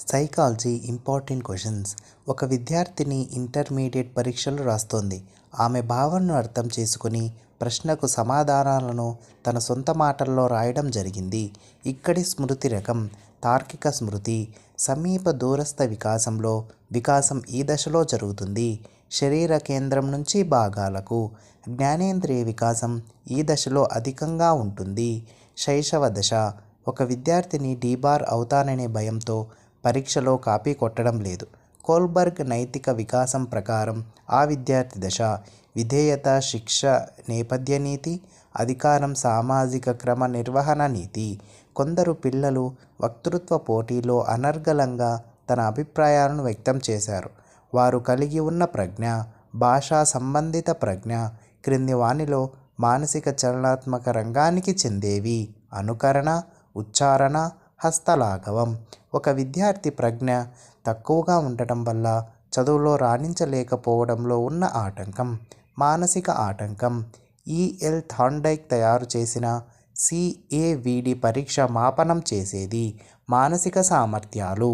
Psychology important questions. ఒక విద్యార్థిని intermediate పరీక్షలు రాస్తోంది. ఆమె భావనను అర్థం చేసుకుని ప్రశ్నకు సమాధానాలను తన సొంత మాటల్లో రాయడం జరిగింది. ఇక్కడి స్మృతి రకం తార్కిక స్మృతి. సమీప దూరస్థ వికాసం ఈ దశలో జరుగుతుంది. శరీర కేంద్రం నుంచి భాగాలకు. జ్ఞానేంద్రియ వికాసం ఈ దశలో అధికంగా ఉంటుంది. శైశవ దశ. ఒక విద్యార్థిని డీబార్ అవుతాననే భయంతో పరీక్షలో కాపీ కొట్టడం లేదు. కోల్బర్గ్ నైతిక వికాసం ప్రకారం ఆ విద్యార్థి దశ. విధేయత, శిక్ష, నేపథ్య నీతి, అధికారం, సామాజిక క్రమ నిర్వహణ నీతి. కొందరు పిల్లలు వక్తృత్వ పోటీలో అనర్గళంగా తన అభిప్రాయాలను వ్యక్తం చేశారు. వారు కలిగి ఉన్న ప్రజ్ఞ, భాషా సంబంధిత ప్రజ్ఞ క్రింది వానిలో మానసిక చలనాత్మక రంగానికి చెందేవి. అనుకరణ, ఉచ్చారణ, హస్తలాఘవం. ఒక విద్యార్థి ప్రజ్ఞ తక్కువగా ఉండటం వల్ల చదువులో రాణించలేకపోవడంలో ఉన్న ఆటంకం. మానసిక ఆటంకం. ఈఎల్ థాండైక్ తయారు చేసిన CAVD పరీక్ష మాపనం చేసేది. మానసిక సామర్థ్యాలు.